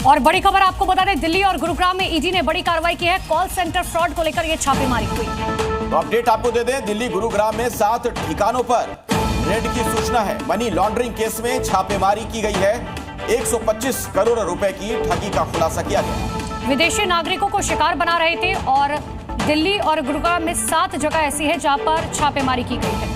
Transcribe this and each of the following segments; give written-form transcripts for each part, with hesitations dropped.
और बड़ी खबर आपको बता दें, दिल्ली और गुरुग्राम में ईडी ने बड़ी कार्रवाई की है। कॉल सेंटर फ्रॉड को लेकर यह छापेमारी हुई। तो अपडेट आपको दे दें, दिल्ली गुरुग्राम में 7 ठिकानों पर रेड की सूचना है। मनी लॉन्ड्रिंग केस में छापेमारी की गई है। 125 करोड़ रुपए की ठगी का खुलासा किया गया। विदेशी नागरिकों को शिकार बना रहे थे और दिल्ली और गुरुग्राम में 7 जगह ऐसी है जहां पर छापेमारी की गई है।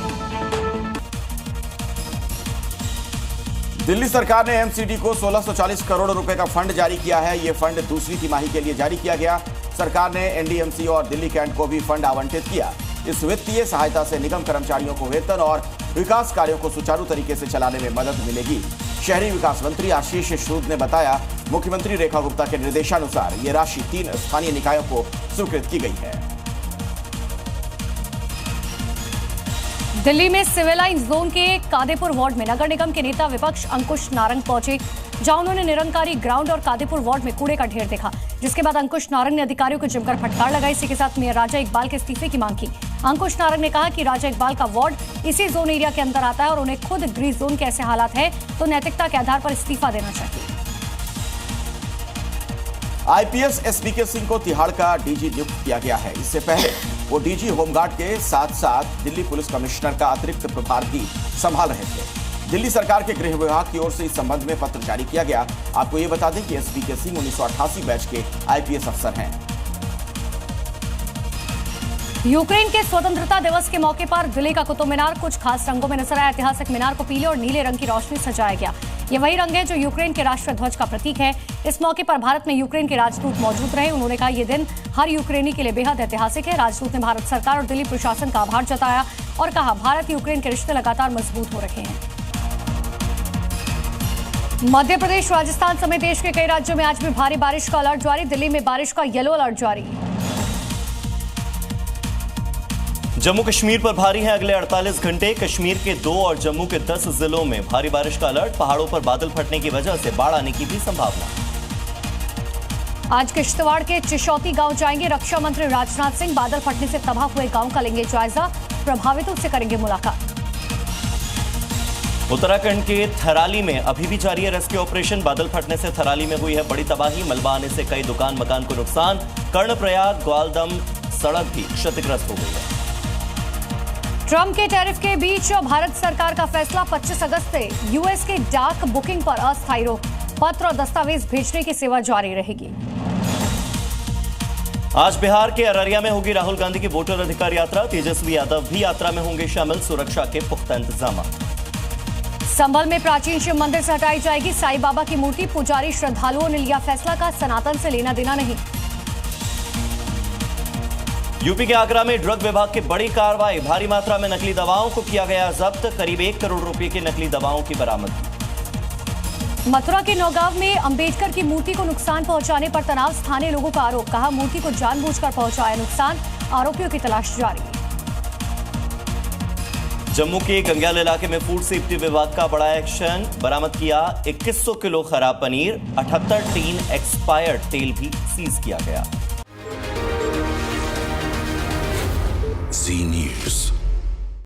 दिल्ली सरकार ने एमसीडी को 1640 करोड़ रुपए का फंड जारी किया है। यह फंड दूसरी तिमाही के लिए जारी किया गया। सरकार ने एनडीएमसी और दिल्ली कैंट को भी फंड आवंटित किया। इस वित्तीय सहायता से निगम कर्मचारियों को वेतन और विकास कार्यों को सुचारू तरीके से चलाने में मदद मिलेगी। शहरी विकास मंत्री आशीष सूद ने बताया, मुख्यमंत्री रेखा गुप्ता के निर्देशानुसार यह राशि 3 स्थानीय निकायों को स्वीकृत की गई है। दिल्ली में सिविल लाइन जोन के कादेपुर वार्ड में नगर निगम के नेता विपक्ष अंकुश नारंग पहुंचे, जहां उन्होंने निरंकारी ग्राउंड और कादेपुर वार्ड में कूड़े का ढेर देखा, जिसके बाद अंकुश नारंग ने अधिकारियों को जमकर फटकार लगाई। इसी के साथ मेयर राजा इकबाल के इस्तीफे की मांग की। अंकुश नारंग ने कहा कि राजा इकबाल का वार्ड इसी जोन एरिया के अंदर आता है और उन्हें खुद ग्रीन जोन के ऐसे हालात है तो नैतिकता के आधार पर इस्तीफा देना चाहिए। आईपीएस एसपीके सिंह को तिहाड़ का डीजी नियुक्त किया गया है। इससे पहले वो डीजी होमगार्ड के साथ साथ दिल्ली पुलिस कमिश्नर का अतिरिक्त प्रभार भी संभाल रहे थे। दिल्ली सरकार के गृह विभाग की ओर से इस संबंध में पत्र जारी किया गया। आपको ये बता दें कि एसपीके सिंह 1988 बैच के आईपीएस अफसर हैं। यूक्रेन के स्वतंत्रता दिवस के मौके पर दिल्ली का कुतुब मीनार कुछ खास रंगों में नजर आया। ऐतिहासिक मीनार को पीले और नीले रंग की रोशनी सजाया गया। ये वही रंग है जो यूक्रेन के राष्ट्रीय ध्वज का प्रतीक है। इस मौके पर भारत में यूक्रेन के राजदूत मौजूद रहे। उन्होंने कहा, यह दिन हर यूक्रेनी के लिए बेहद ऐतिहासिक है। राजदूत ने भारत सरकार और दिल्ली प्रशासन का आभार जताया और कहा, भारत यूक्रेन के रिश्ते लगातार मजबूत हो रहे हैं। मध्य प्रदेश, राजस्थान समेत देश के कई राज्यों में आज भी भारी बारिश का अलर्ट जारी। दिल्ली में बारिश का येलो अलर्ट जारी। जम्मू कश्मीर पर भारी है अगले 48 घंटे। कश्मीर के 2 और जम्मू के 10 जिलों में भारी बारिश का अलर्ट। पहाड़ों पर बादल फटने की वजह से बाढ़ आने की भी संभावना। आज किश्तवाड़ के चिशौती गांव जाएंगे रक्षा मंत्री राजनाथ सिंह। बादल फटने से तबाह हुए गांव का लेंगे जायजा, प्रभावितों से करेंगे मुलाकात। उत्तराखंड के थराली में अभी भी जारी है रेस्क्यू ऑपरेशन। बादल फटने से थराली में हुई है बड़ी तबाही। मलबा आने से कई दुकान मकान को नुकसान। कर्णप्रयाग ग्वालदम सड़क भी क्षतिग्रस्त हो गई है। ट्रंप के टैरिफ के बीच भारत सरकार का फैसला, 25 अगस्त से यूएस के डाक बुकिंग पर अस्थायी रोक। पत्र और दस्तावेज भेजने की सेवा जारी रहेगी। आज बिहार के अररिया में होगी राहुल गांधी की वोटर अधिकार यात्रा। तेजस्वी यादव भी यात्रा में होंगे शामिल। सुरक्षा के पुख्ता इंतजाम। संभल में प्राचीन शिव मंदिर से हटाई जाएगी साईं बाबा की मूर्ति। पुजारी श्रद्धालुओं ने लिया फैसला का सनातन से लेना देना नहीं। यूपी के आगरा में ड्रग विभाग की बड़ी कार्रवाई। भारी मात्रा में नकली दवाओं को किया गया जब्त। करीब 1 करोड़ रुपए की नकली दवाओं की बरामद। मथुरा के नौगांव में अंबेडकर की मूर्ति को नुकसान पहुंचाने पर तनाव। स्थानीय लोगों का आरोप, कहा मूर्ति को जानबूझकर पहुंचाया नुकसान। आरोपियों की तलाश जारी। जम्मू के गंग्याल इलाके में फूड सेफ्टी विभाग का बड़ा एक्शन। बरामद किया 2100 किलो खराब पनीर। 78 टीन एक्सपायर्ड तेल भी सीज किया गया।